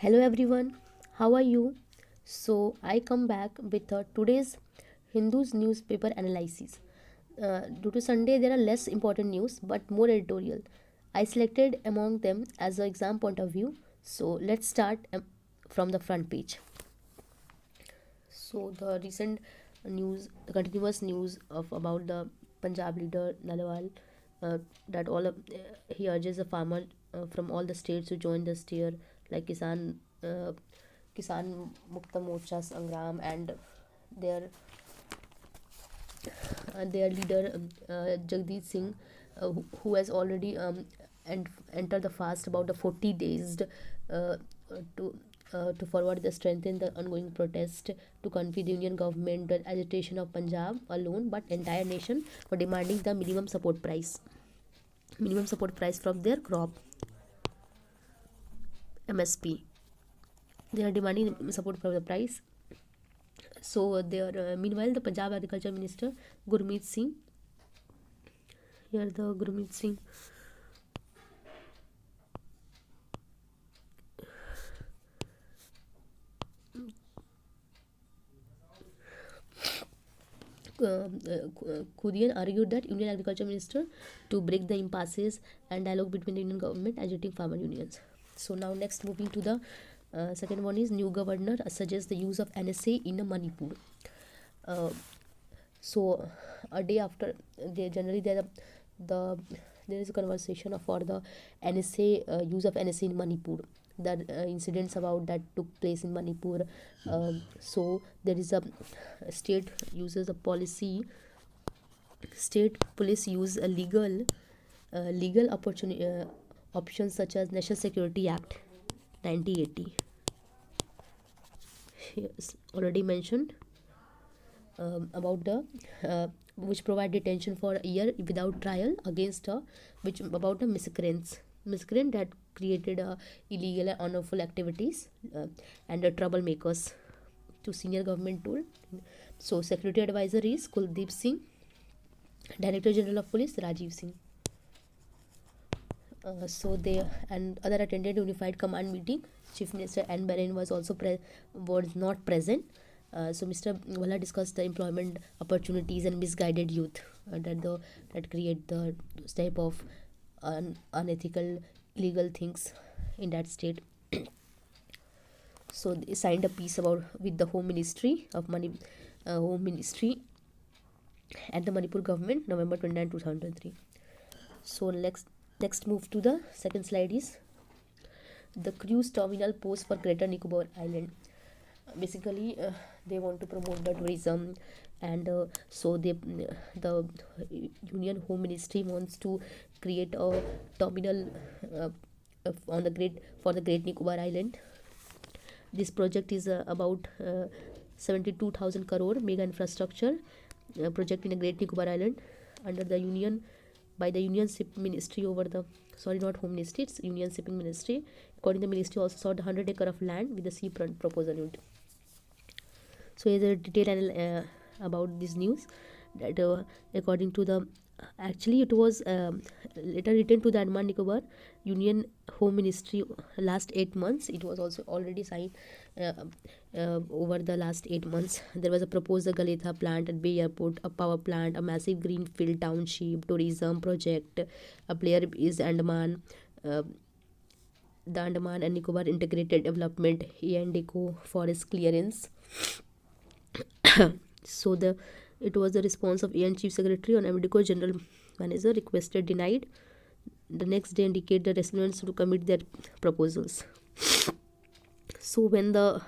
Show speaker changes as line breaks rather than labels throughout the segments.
Hello everyone, how are you? So I come back with today's Hindu's newspaper analysis. Due to Sunday, there are less important news but more editorial. I selected among them as an exam point of view. So let's start from the front page. So the recent news, the continuous news of about the Punjab leader Nalwal, that he urges the farmer from all the states to join the steer like Kisan Mukta Morcha Sangram and their their leader Jagdeep Singh, who has already entered the fast about the 40 days uh, to to forward the strengthen the ongoing protest to confuse the union government the agitation of Punjab alone but entire nation for demanding the minimum support price from their crop MSP. They are demanding support for the price. So there, meanwhile, the Punjab Agriculture Minister Gurmeet Singh, here the Gurmeet Singh, Kudian argued that Union Agriculture Minister to break the impasses and dialogue between the Union government agitating farmer unions. So now next moving to the second one is new governor suggests the use of NSA in Manipur. Uh, so a day after they generally there is a conversation for the NSA use of NSA in Manipur. That incidents about that took place in Manipur. So there is a state uses a policy. State police use a legal opportunity options such as National Security Act 1980. Yes, already mentioned about the which provide detention for a year without trial against which about the miscreant that created illegal and unlawful activities and troublemakers to senior government tool. So security advisor is Kuldeep Singh, Director General of Police Rajiv Singh. So they and other attended unified command meeting. Chief Minister N. Baren was also was not present. So Mr. Bhala discussed the employment opportunities and misguided youth that create the type of unethical illegal things in that state. So they signed a peace about with the Home Ministry of Home Ministry and the Manipur government November 29, 2003. So next move to the second slide is the cruise terminal post for Greater Nicobar Island. Basically they want to promote the tourism and so the Union Home Ministry wants to create a terminal on the Great Nicobar Island. This project is about 72,000 crore mega infrastructure project in the Great Nicobar Island under the Union by the Union Ship Ministry over the not Home Ministry, it's Union Shipping Ministry. According to the ministry also sought 100 acre of land with the seafront proposal unit. So here's a detail about this news that according to the actually it was later written to the Andaman Nicobar Union Home Ministry last 8 months. It was also already signed over the last 8 months. There was a proposed Galetha plant at Bay Airport, a power plant, a massive greenfield township, tourism project. A player is Andaman. The Andaman and Nicobar Integrated Development (ANDECO) forest clearance. So it was the response of AN Chief Secretary on Amedeco General Manager requested denied. The next day indicate the respondents to commit their proposals. So when the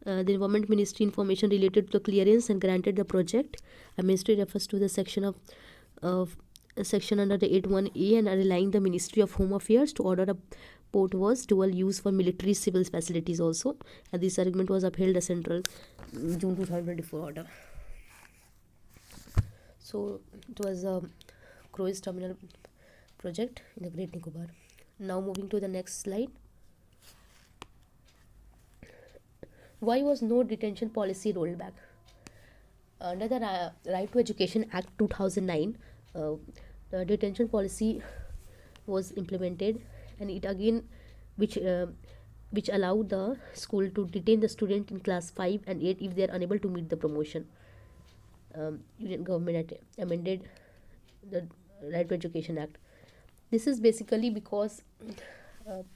Environment Ministry information related to the clearance and granted the project, a ministry refers to the section of section under the 81A and relying the Ministry of Home Affairs to order a port was dual use for military civil facilities also, and this argument was upheld the central June 2024 order. So it was a cruise terminal project in the Great Nicobar. Now moving to the next slide. Why was no detention policy rolled back? Under the Right to Education Act 2009, the detention policy was implemented, and it again which which allow the school to detain the student in class 5 and 8 if they are unable to meet the promotion. Union government amended the Right to Education Act. This is basically because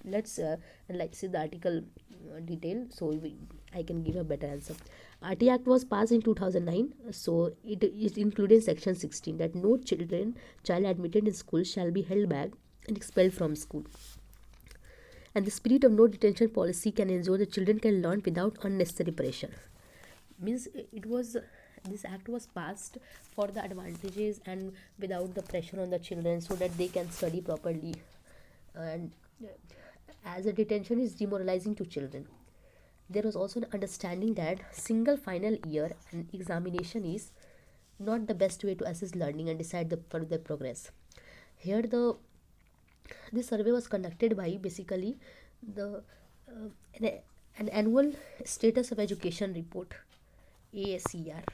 let's analyze the article detail, so I can give a better answer. RT Act was passed in 2009, so it included section 16 that no child admitted in school shall be held back and expelled from school. And the spirit of no detention policy can ensure the children can learn without unnecessary pressure. Means this act was passed for the advantages and without the pressure on the children, so that they can study properly. And as a detention is demoralizing to children, there was also an understanding that single final year and examination is not the best way to assess learning and decide the further progress. Here this survey was conducted by basically the an annual status of education report, ASER.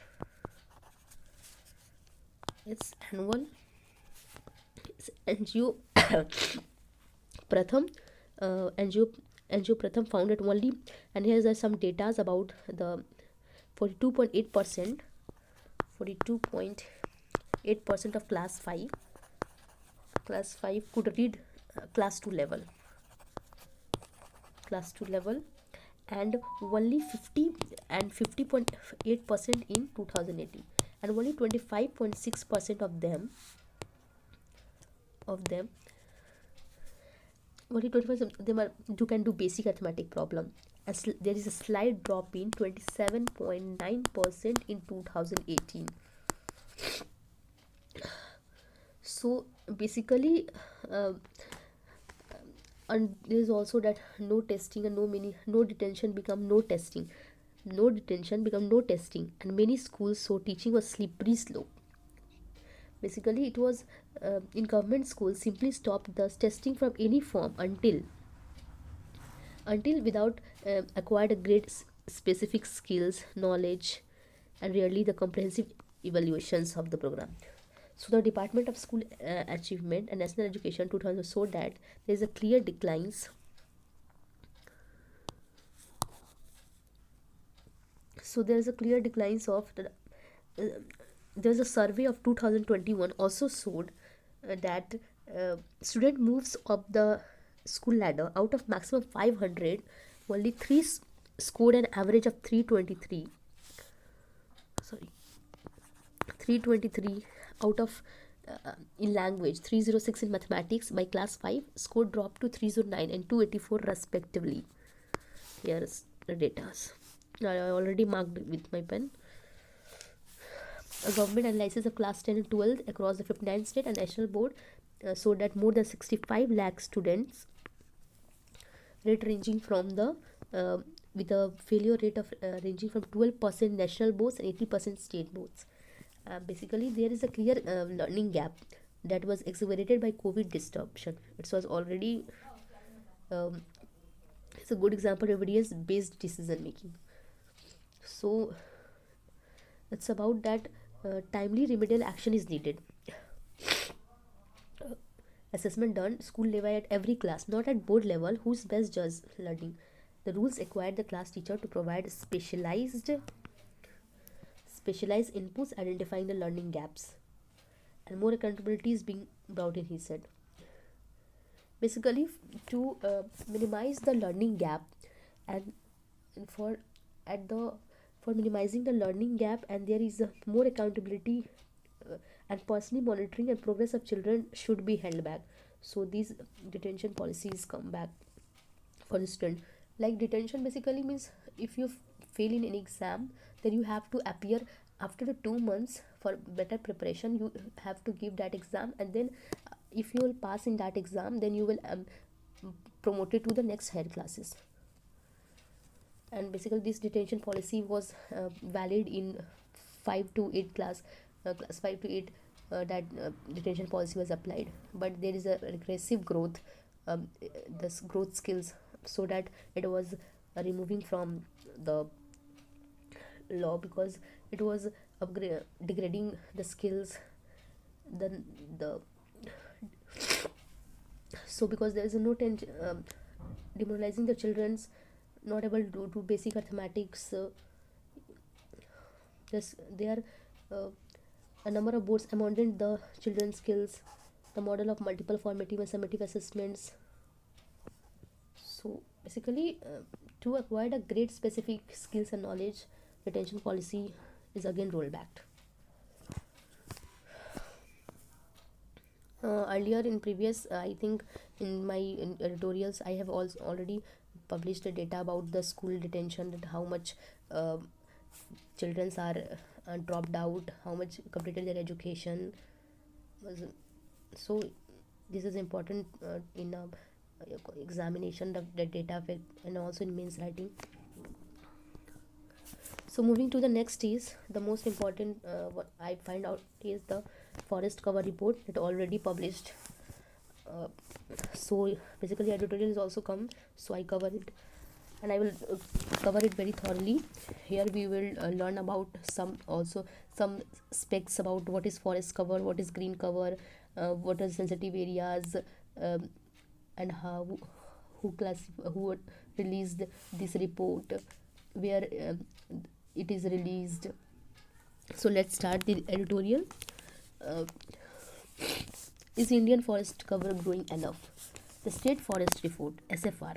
It's annual. It's NGO Pratham. NGO Pratham found it only, and here's are some data about the 42.8% of class 5 could read class 2 level, and only 50.8% in 2018, and only 25.6% of them only 25% of them can do basic arithmetic problem. There is a slight drop in 27.9% in 2018. So basically and there is also that no testing and no detention become no testing, and many schools so teaching was slippery slope. Basically it was in government schools simply stopped the testing from any form until without acquired a great specific skills, knowledge, and rarely the comprehensive evaluations of the program. So the Department of School Achievement and National Education 2000 showed that there is a clear declines. So there is a clear declines of the there's a survey of 2021 also showed that student moves up the school ladder. Out of maximum 500, only 3 scored an average of 323 out of in language, 306 in mathematics. By class 5, score dropped to 309 and 284 respectively. Here is the data. I already marked with my pen. A government analysis of class 10 and 12 across the 59 state and national board showed that more than 65 lakh students, rate ranging from the with a failure rate of ranging from 12% national boards and 80% state boards. Basically there is a clear learning gap that was exacerbated by COVID disruption. It was already it's a good example of evidence based decision making. So it's about that timely remedial action is needed. Assessment done school level at every class, not at board level, who's best judge learning. The rules required the class teacher to provide specialized inputs identifying the learning gaps, and more accountability is being brought in, he said. Basically to minimize the learning gap and for minimizing the learning gap, and there is more accountability and personally monitoring and progress of children should be held back. So these detention policies come back for the student. Like detention basically means if you fail in an exam, then you have to appear after the 2 months for better preparation. You have to give that exam, and then if you will pass in that exam, then you will promoted to the next higher classes. And basically this detention policy was valid in 5 to 8 class 5 to 8 that detention policy was applied, but there is a regressive growth, this growth skills, so that it was removing from the law because it was degrading the skills. Then so because there is no demoralizing the children's, not able to do basic arithmetics. There uh, a number of boards abandoned the children's skills, the model of multiple formative and summative assessments. So basically, to acquire a great specific skills and knowledge, retention policy is again rolled back. Earlier in previous, I think in my editorials, I have also already published the data about the school detention, that how much children are dropped out, how much completed their education. So this is important in a examination of the data and also in mains writing. So moving to the next is the most important, what I find out is the forest cover report that already published. So basically editorial is also come, so I cover it, and I will cover it very thoroughly. Here we will learn about some specs about what is forest cover, what is green cover, what are sensitive areas, and who released this report, where it is released. So let's start the editorial. uh, is Indian forest cover growing enough? The State Forest Report SFR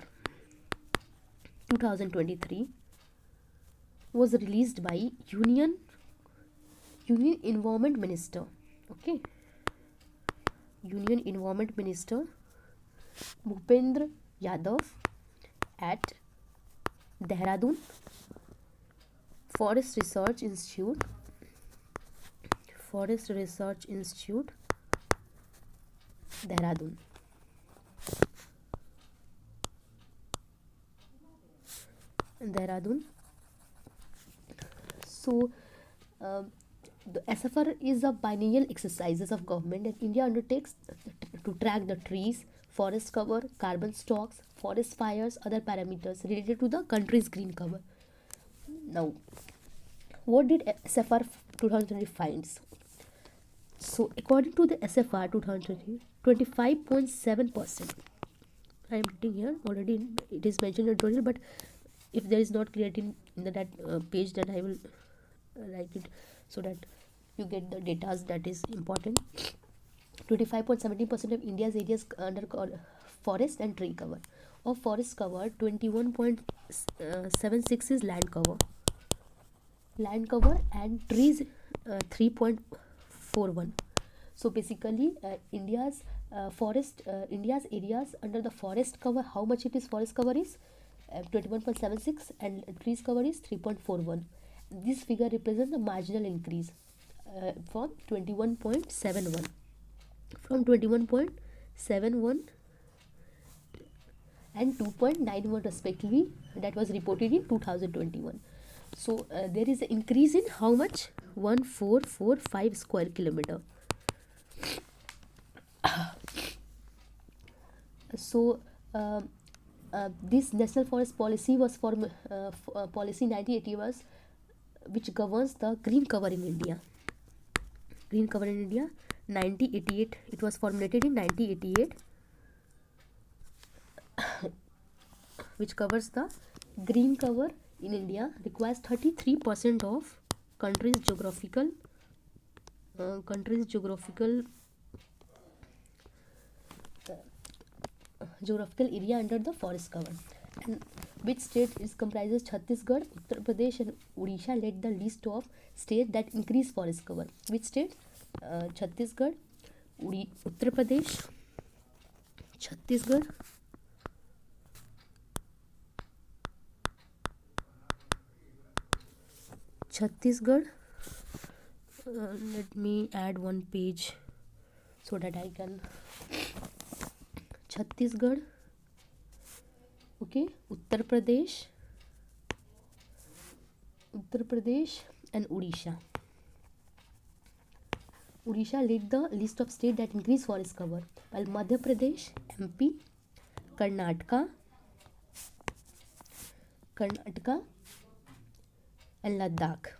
2023 was released by Union Environment Minister. Okay, Union Environment Minister Bhupendra Yadav at Dehradun Forest Research Institute, Dehradun. So the SFR is a biennial exercises of government that India undertakes to track the trees, forest cover, carbon stocks, forest fires, other parameters related to the country's green cover. Now, what did SFR 2020 finds? So according to the SFR 2020, 25.7%. I am writing here already. It is mentioned in tutorial, but if there is not clarity in that page, then I will write it so that you get the data that is important. 25.17% of India's areas under forest and tree cover. Of forest cover, 21.76 is land cover. And trees 3.41. So basically, India's India's areas under the forest cover, how much it is forest cover is 21.76, and trees cover is 3.41. This figure represents a marginal increase from 21.71 and 2.91 respectively, that was reported in 2021. So there is an increase in how much? 1445 square kilometer. So this national forest policy was policy 1980 was, which governs the green cover in India. 1988, it was formulated in 1988, which covers the green cover in India, requires 33% of country's geographical area under the forest cover. And which state is comprises? Chhattisgarh, Uttar Pradesh and Odisha led the list of states that increase forest cover. Which state? Chhattisgarh, Uttar Pradesh, Chhattisgarh. Let me add one page so that I can. Chhattisgarh, okay, Uttar Pradesh and Odisha. Odisha led the list of states that increase forest cover, while Madhya Pradesh, MP, Karnataka and Ladakh,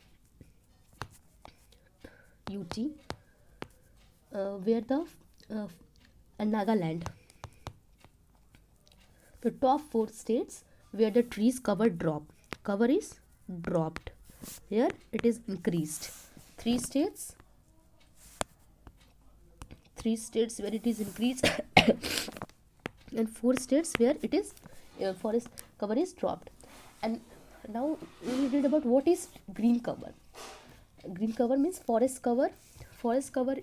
UT, where the and Nagaland. The top 4 states where the trees cover is dropped. Here it is increased. Three states where it is increased and 4 states where it is forest cover is dropped. And now we will read about what is green cover. Green cover means forest cover. Forest cover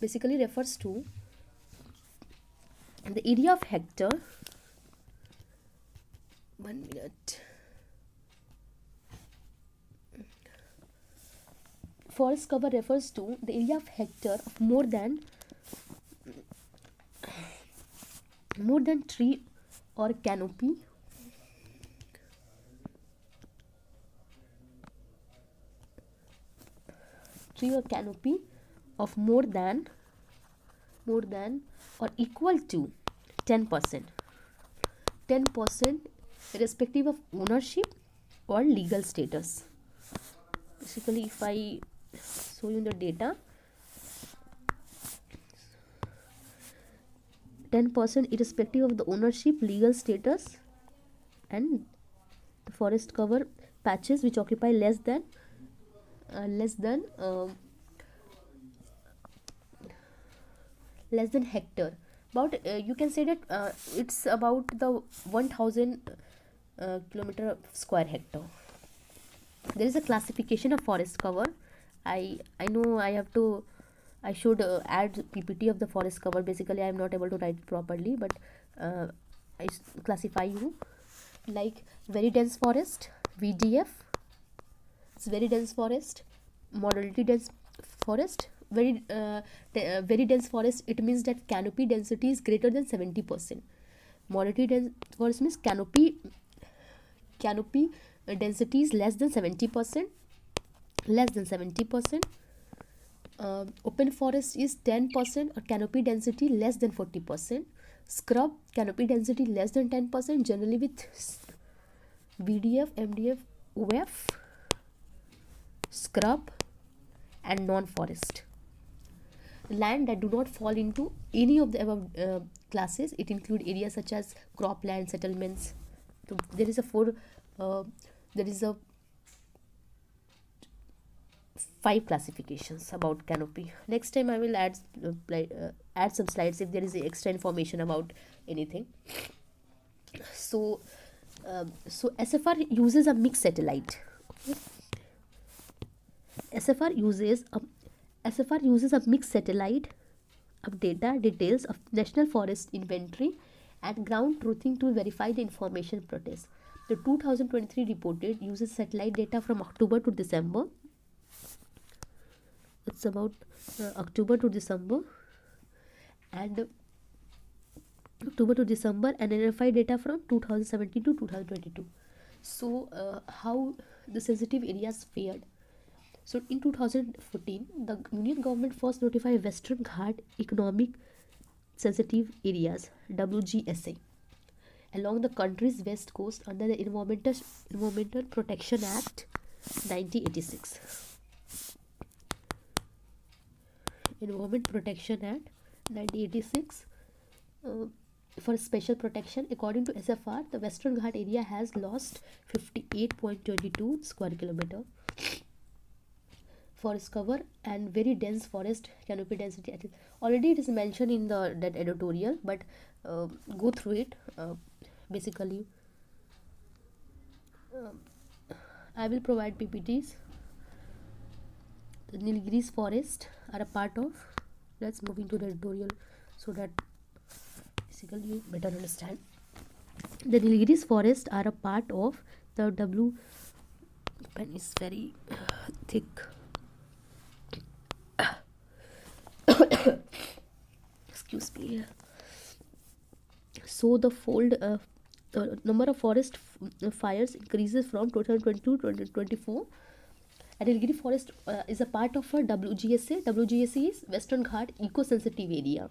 basically refers to the area of hectare. 1 minute. Forest cover refers to the area of hectare of more than tree or canopy of more than or equal to 10%. 10% irrespective of ownership or legal status. Basically, if I show you the data, 10% irrespective of the ownership, legal status, and the forest cover patches which occupy less than hectare. About you can say that it's about the 1000 kilometer square hectare. There is a classification of forest cover. I know I should add PPT of the forest cover. Basically, I am not able to write it properly, but I classify you like very dense forest, VDF. It's very dense forest. Moderately dense forest. Very dense forest, it means that canopy density is greater than 70%. Moderately dense forest means canopy density is less than 70%. Open forest is 10% or canopy density less than 40%. Scrub canopy density less than 10%, generally with VDF, MDF, OF, scrub, and non-forest. Land that do not fall into any of the above classes. It include areas such as cropland, settlements. So there is a 5 classifications about canopy. Next time I will add some slides if there is extra information about anything. So SFR uses a mixed satellite. Okay. SFR uses a mixed satellite of details of National Forest Inventory and ground truthing to verify the information protest. The 2023 reported uses satellite data from October to December. It's about October to December and NFI data from 2017 to 2022. So how the sensitive areas fared. So in 2014, the Union government first notified Western Ghat Economic Sensitive Areas (WGSA) along the country's west coast under the Environmental Protection Act 1986. Environment Protection Act 1986 for special protection. According to SFR, the Western Ghat area has lost 58.22 square kilometer forest cover and very dense forest canopy density. Already it is mentioned in that editorial, but go through it. Basically, I will provide PPTs. The Nilgiris forest are a part of. Let's move into the editorial so that basically you better understand. The Nilgiris forest are a part of the pen is very thick. Excuse me. So the number of forest fires increases from 2022 to 2024. And Nilgiri forest is a part of a WGSA. WGSA is Western Ghat Eco-Sensitive Area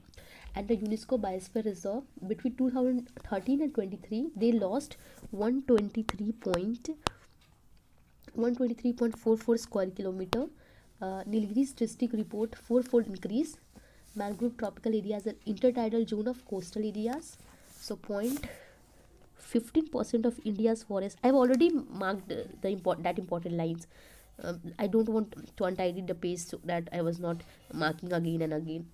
and the UNESCO Biosphere Reserve. Between 2013 and 23, they lost 123.44 square kilometer. Nilgiri's district report 4-fold increase. Mangrove tropical areas are intertidal zone of coastal areas. So point 15% of India's forest. I've already marked that important lines. I don't want to untidy the page so that I was not marking again and again.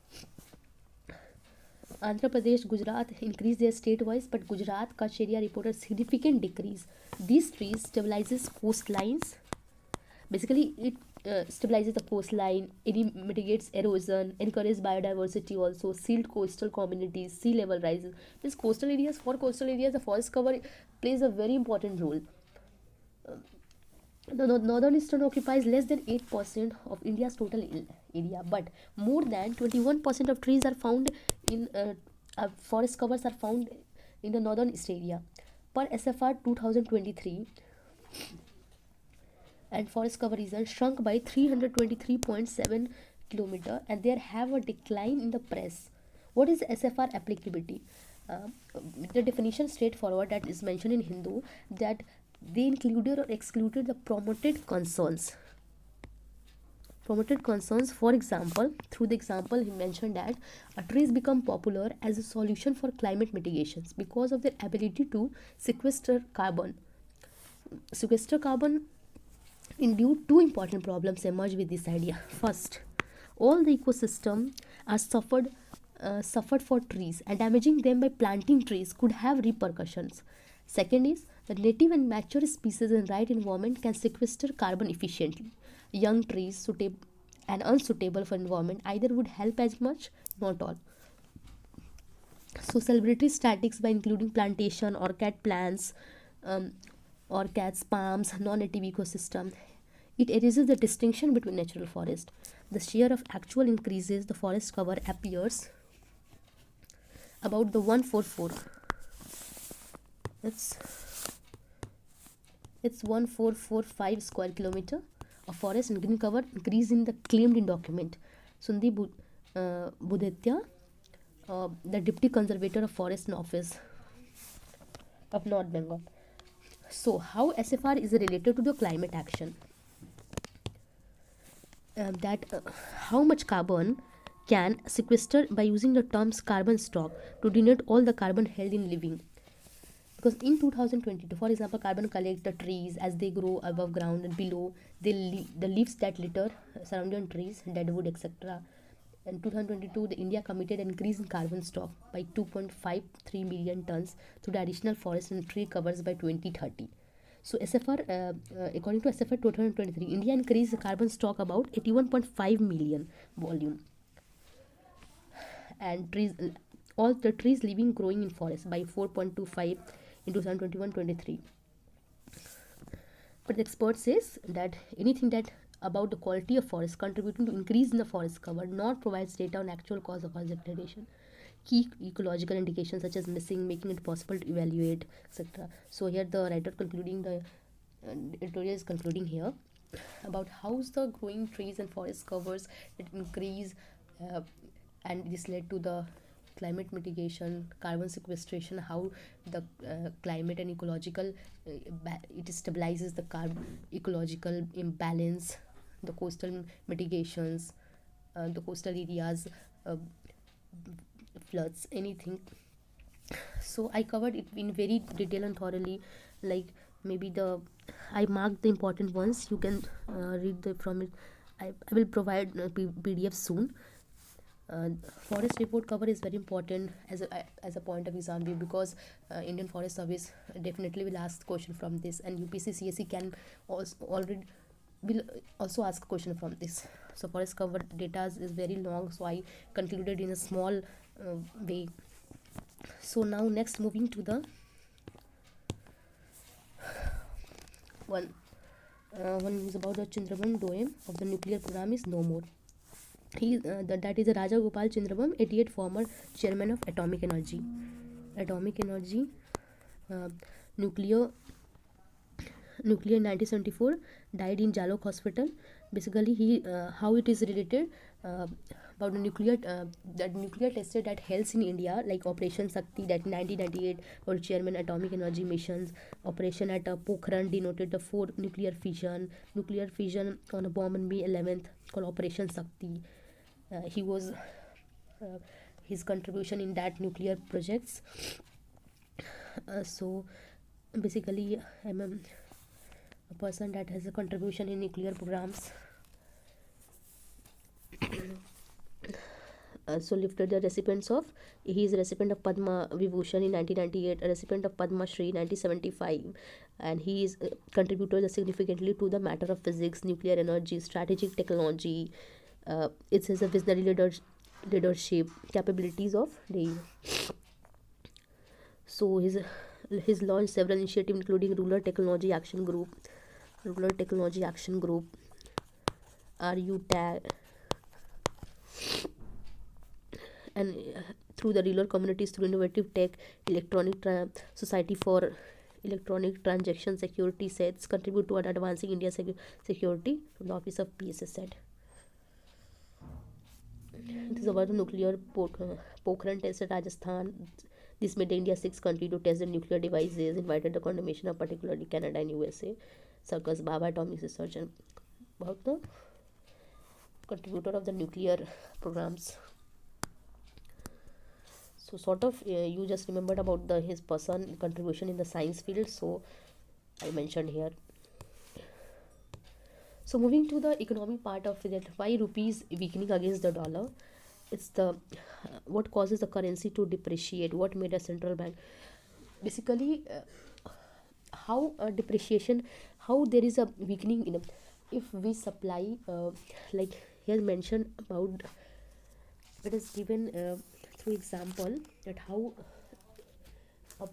Andhra Pradesh, Gujarat increased their state-wise, but Gujarat, Kutch area reported significant decrease. These trees stabilizes coastlines. Basically, it stabilizes the coastline, it mitigates erosion, encourages biodiversity also, sealed coastal communities, sea level rises. These coastal areas, for coastal areas, the forest cover plays a very important role. The northern eastern occupies less than 8% of India's total area, but more than 21% of trees are found in forest covers are found in the northern east area. Per SFR 2023, and forest cover region shrunk by 323.7 kilometer, and there have a decline in the press. What is SFR applicability? The definition straightforward that is mentioned in Hindu, that they included or excluded the promoted concerns. For example, through the example he mentioned that trees become popular as a solution for climate mitigations because of their ability to sequester carbon. Indeed, two important problems emerge with this idea. First, all the ecosystem are suffered for trees, and damaging them by planting trees could have repercussions. Second is, the native and mature species in right environment can sequester carbon efficiently. Young trees suitable and unsuitable for environment either would help as much, not all. So celebratory statics by including plantation, orchid plants, orchids, palms, non-native ecosystem. It erases the distinction between natural forest. The share of actual increases the forest cover appears about the 144. It's 1445 square kilometer of forest and green cover increase in the claimed in document. Sundi Budetya, the Deputy Conservator of Forest and Office of North Bengal. So, how SFR is related to the climate action? How much carbon can sequester by using the terms carbon stock to denote all the carbon held in living. Because in 2022, for example, carbon collect the trees as they grow above ground and below, the leaves that litter surrounding trees, deadwood, etc. In 2022, the India committed an increase in carbon stock by 2.53 million tons through the additional forest and tree covers by 2030. So SFR, according to SFR 2023, India increased the carbon stock about 81.5 million volume, and trees, all the trees living growing in forest by 4.25 in 2021-23. But the expert says that anything that about the quality of forest contributing to increase in the forest cover not provides data on actual cause of forest degradation. Key ecological indications such as missing, making it possible to evaluate, etc. So here the writer concluding the editorial is concluding here about how's the growing trees and forest covers that increase, and this led to the climate mitigation, carbon sequestration, how the climate and ecological it stabilizes the ecological imbalance, the coastal mitigations, the coastal areas, floods, anything. So I covered it in very detail and thoroughly, like maybe I marked the important ones. You can read from it. I will provide PDF soon. Forest report cover is very important as a point of exam view, because Indian Forest Service definitely will ask question from this, and UPSC CSE can will also ask question from this. So forest cover data is very long, so I concluded in a small way. So now next moving to the one is about the Chandraman Doem of the nuclear program is no more. That is Raja Gopal Chandraman, 88, former chairman of Atomic Energy, nuclear in 1974, died in Jalok Hospital. Basically, he how it is related about the nuclear tested at HELS in India, like Operation Shakti that in 1998 for chairman Atomic Energy missions. Operation at Pokhran denoted the 4 nuclear fission on a bomb on May 11th called Operation Shakti. He was his contribution in that nuclear projects. So basically, I'm a person that has a contribution in nuclear programs. So lifted the recipients of, he is a recipient of Padma Vibhushan in 1998, a recipient of Padma Shri 1975, and he is contributed significantly to the matter of physics, nuclear energy, strategic technology. It says a visionary leadership capabilities of the. So his launched several initiatives including Rural Technology Action Group, RU-TAG, and through the rural communities through innovative tech, society for electronic transaction security sets contribute toward advancing India's security, from the office of PSS said. This is about the nuclear Pokhran test at Rajasthan. This made India sixth country to test the nuclear devices, invited the condemnation of particularly Canada and USA. Circus Baba Atomic Research, and about the contributor of the nuclear programs. So sort of you just remembered about his person contribution in the science field, so I mentioned here. So moving to the economic part of it, why rupees weakening against the dollar. It's the what causes the currency to depreciate, what made a central bank basically how depreciation, how there is a weakening in if we supply like here mentioned about, it is given through example that how a,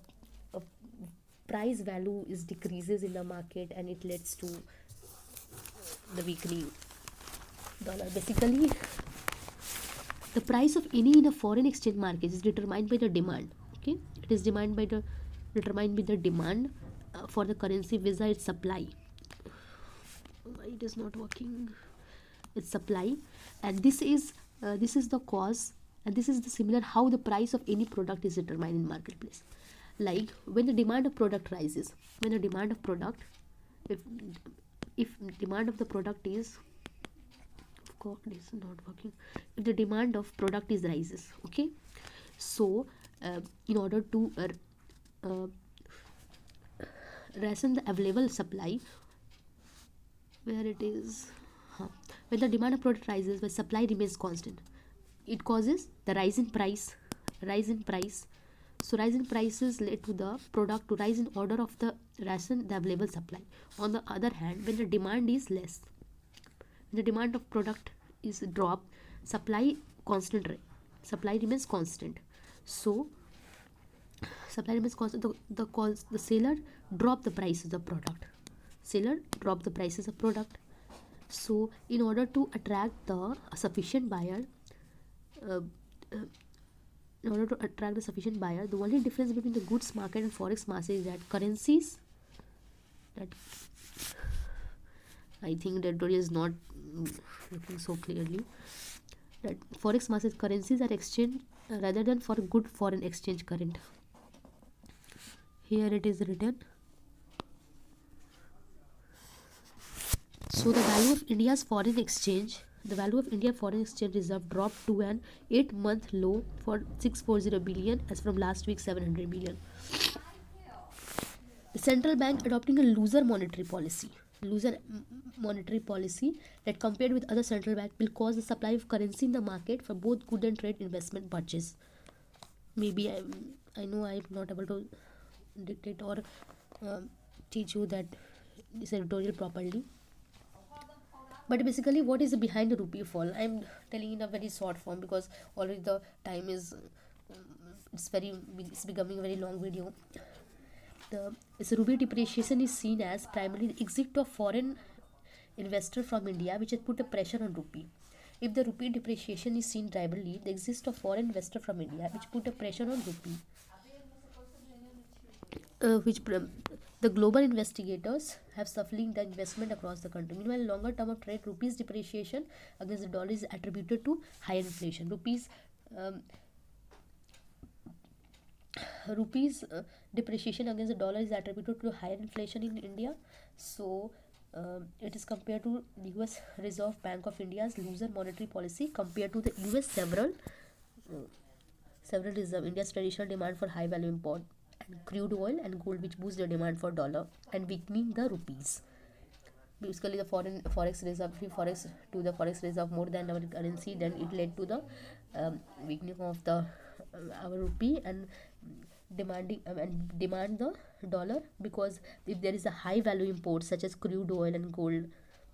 a price value is decreases in the market and it leads to the weakening dollar. Basically the price of any in a foreign exchange market is determined by the demand. Okay, it is determined by the demand for the currency vis-a its supply. It is not working. Its supply, and this is the cause, and this is the similar how the price of any product is determined in marketplace. Like when the demand of product rises, when the demand of product, if demand of the product is, God, this is not working. If the demand of product is rises, okay, so in order to ration the available supply, where it is, when the demand of product rises but supply remains constant, it causes the rise in price. So rise in prices led to the product to rise in order of the ration the available supply. On the other hand, when the demand is less, the demand of product is dropped, supply remains constant. So supply remains constant, the seller drop the price of the product. So in order to attract the sufficient buyer, the only difference between the goods market and forex market is that currencies, that I think that editorial is not looking so clearly, that forex market currencies are exchanged rather than for good foreign exchange current. Here it is written. So the value of India's foreign exchange reserve dropped to an 8-month low for 640 billion as from last week 700 billion. The central bank adopting a looser monetary policy that compared with other central bank will cause the supply of currency in the market for both good and trade investment purchase. Maybe I know I'm not able to dictate or teach you that this editorial properly. But basically, what is behind the rupee fall? I'm telling in a very short form because already the time is it's becoming a very long video. This rupee depreciation is seen as primarily the exit of foreign investor from India, which has put a pressure on rupee. If the rupee depreciation is seen primarily the exit of foreign investor from India, which put a pressure on rupee, the global investigators have suffering the investment across the country. Meanwhile, longer term of trade, rupees depreciation against the dollar is attributed to higher inflation. Rupees depreciation against the dollar is attributed to higher inflation in India. So it is compared to the US Reserve Bank of India's looser monetary policy compared to the US several reserve India's traditional demand for high value import and crude oil and gold, which boost the demand for dollar and weakening the rupees. Basically, the foreign forex reserve, if forex to the forex reserve more than our currency, then it led to the weakening of the our rupee and demanding and demand the dollar, because if there is a high value import such as crude oil and gold,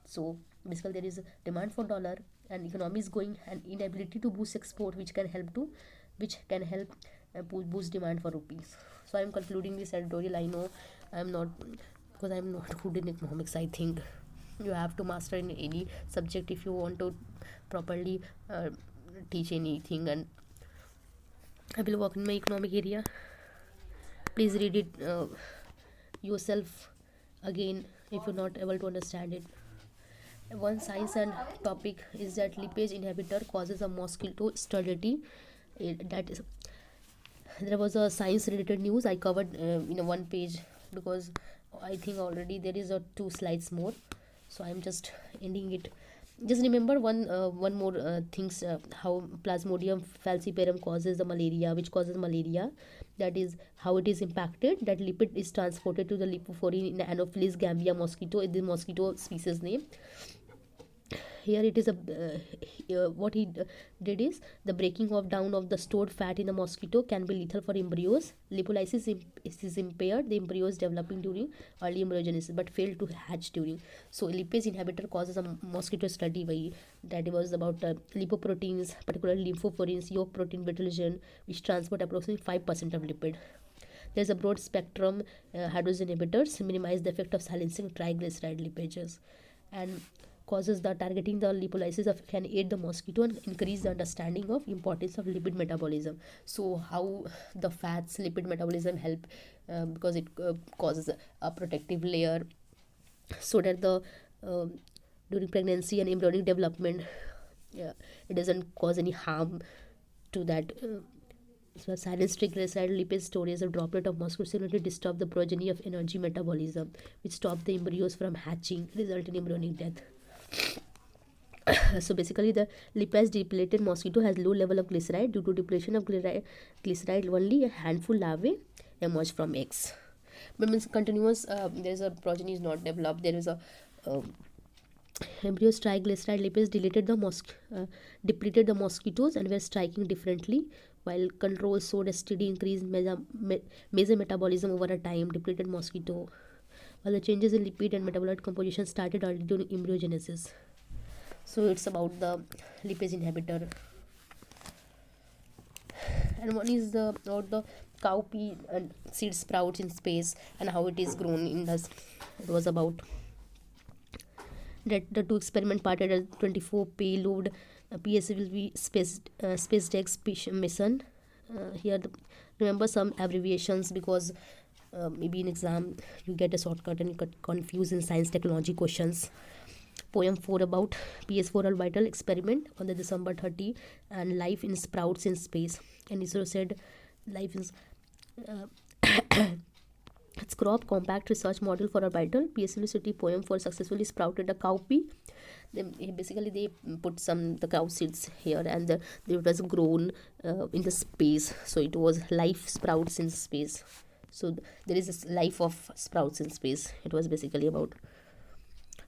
so basically there is a demand for dollar and economy is going, and inability to boost export, which can help boost demand for rupees. So I am concluding this editorial. I know I am not, because I am not good in economics. I think you have to master in any subject if you want to properly teach anything, and I will work in my economic area. Please read it yourself again if you're not able to understand it. One science and topic is that lipase inhibitor causes a mosquito sterility. That is, there was a science related news I covered in a one page, because I think already there is a 2 slides more, so I'm just ending it. Just remember one more things, how Plasmodium falciparum causes the malaria, which causes malaria. That is how it is impacted. That lipid is transported to the lipophorin in Anopheles gambia mosquito, the mosquito species name. Here it is what he did is the breaking of down of the stored fat in the mosquito can be lethal for embryos. Lipolysis is impaired, the embryos developing during early embryogenesis but failed to hatch during. So lipase inhibitor causes a mosquito study that was about lipoproteins, particularly lymphophorins, yolk protein beta-glucan, which transport approximately 5% of lipid. There's a broad spectrum hydrogen inhibitors minimize the effect of silencing triglyceride lipases, and causes the targeting the lipolysis of can aid the mosquito and increase the understanding of importance of lipid metabolism. So how the fats lipid metabolism help, because it causes a protective layer, so that the during pregnancy and embryonic development, it doesn't cause any harm to that. So silence triglyceride lipid storage, a droplet of mosquito signal disturb the progeny of energy metabolism, which stop the embryos from hatching, result in embryonic death. So basically the lipase depleted mosquito has low level of glyceride. Due to depletion of glyceride only a handful larvae emerge from eggs. But means continuous, there is a progeny is not developed, there is a embryos triglyceride lipase depleted the mosquitoes and were striking differently, while control showed a steady increase in meso metabolism over a time. Depleted mosquito, while the changes in lipid and metabolite composition started early during embryogenesis. So it's about the lipase inhibitor. And one is about the cowpea and seed sprouts in space and how it is grown in the. It was about that the 2 experiment part at a 24 payload PSLV SpaceX mission. Here remember some abbreviations, because maybe in exam you get a shortcut and you get confused in science technology questions. Poem 4 about PS4 orbital experiment on the December 30 and life in sprouts in space. And ISRO said life is its crop compact research model for orbital. PSLV City Poem 4 successfully sprouted a cowpea. They put the cow seeds here, and it was grown in the space. So it was life sprouts in space. So there is this life of sprouts in space. It was basically about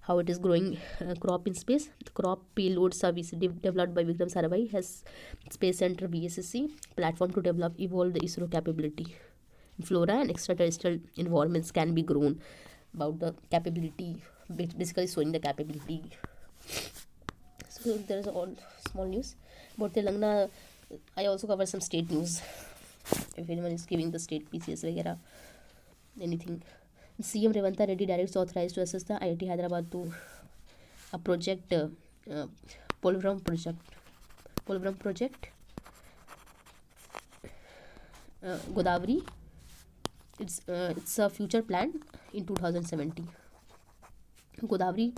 how it is growing crop in space. The crop payload service developed by Vikram Sarabhai has Space Center VSSC platform to evolve the ISRO capability. Flora and extraterrestrial environments can be grown. About the capability, basically showing the capability. So there is all small news about Telangana. I also cover some state news. If anyone is giving the state PCS वगैरह anything. CM Revanta Reddy directs authorized to assist the IIT Hyderabad to a project, Polvaram project, Godavari. It's a future plan in 2070. Godavari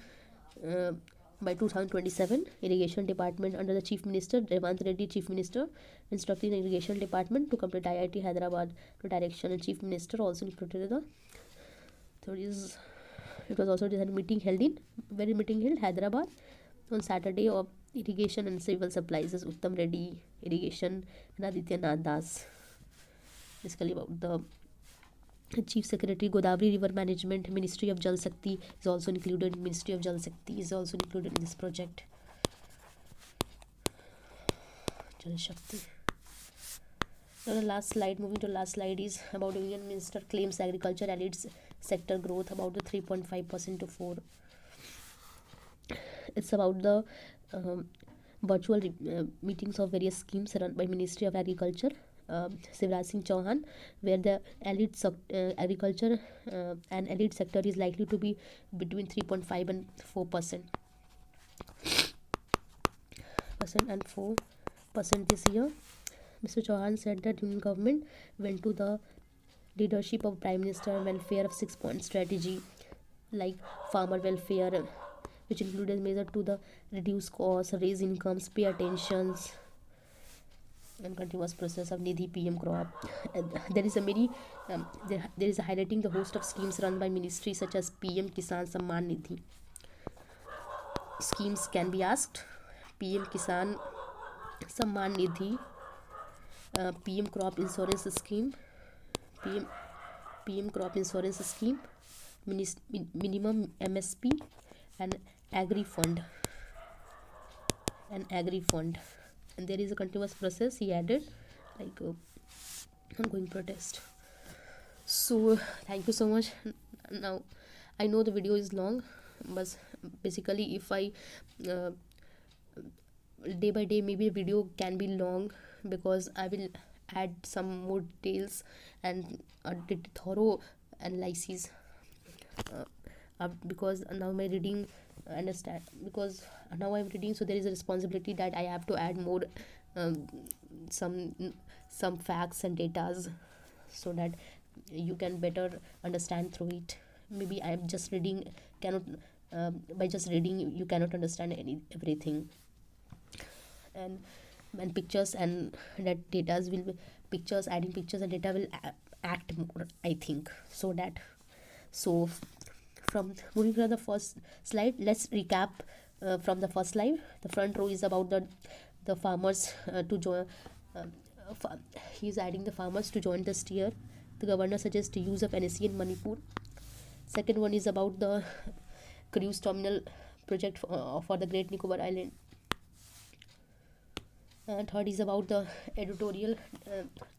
by 2027. Irrigation Department under the Chief Minister Revant Reddy, Chief Minister, instructing the Irrigation Department to complete IIT Hyderabad to direction, and Chief Minister also instructed the. It was also a meeting held Hyderabad on Saturday of irrigation and civil supplies as Uttam Reddy, irrigation, and Aditya Nath Das. Basically about the Chief Secretary Godavari River Management, Ministry of Jal Shakti is also included. Ministry of Jal Shakti is also included in this project. Jal Shakti. Now the last slide, moving to last slide, is about the Union Minister claims agriculture and its sector growth about the 3.5% to 4. It's about the virtual meetings of various schemes run by Ministry of Agriculture, Shivraj Singh Chauhan, where the elite agriculture and elite sector is likely to be between 3.5 and 4% and 4% this year. Mr. Chauhan said that Union government went to the leadership of Prime Minister welfare of 6-point strategy, like farmer welfare, which included measures to the reduce costs, raise incomes, pay attentions, and continuous process of Nidhi PM crop. There is a there is a highlighting the host of schemes run by ministries such as PM Kisan Samman Nidhi. Schemes can be asked: PM Kisan Samman Nidhi, PM Crop Insurance Scheme, PM Crop Insurance Scheme, Minimum MSP, and Agri Fund. And there is a continuous process, he added, like ongoing protest. So thank you so much. Now I know the video is long, but basically if I day by day maybe a video can be long, because I will add some more details and did thorough analysis, because now my reading understand, because now I'm reading, so there is a responsibility that I have to add more some facts and datas, so that you can better understand through it. Maybe I'm just reading, cannot by just reading you cannot understand everything, and pictures and that datas will be pictures, adding pictures and data will act more, I think. So from moving to the first slide, let's recap from the first slide. The front row is about the farmers to join. He is adding the farmers to join the steer. The governor suggests the use of NSE in Manipur. Second one is about the cruise terminal project for the Great Nicobar Island. Third is about the editorial,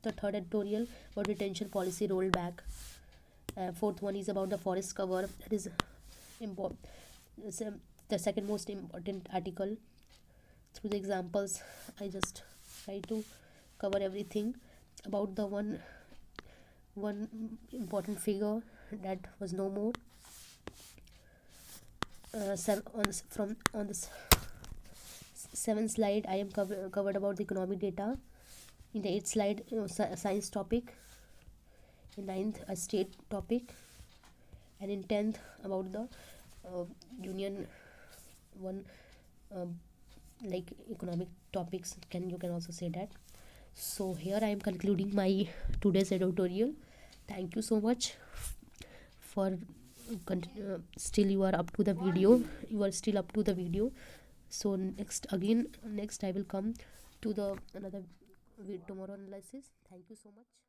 the third editorial for retention policy rolled back. Fourth one is about the forest cover, that is important. The second most important article. Through the examples, I just try to cover everything. About the one important figure that was no more. On this seventh slide, I am covered about the economic data. In the eighth slide, science topic. In ninth, a state topic, and in 10th about the union one, like economic topics, you can also say that. So here I am concluding my today's editorial. Thank you so much for still you are up to the video, So next I will come to the another tomorrow analysis. Thank you so much.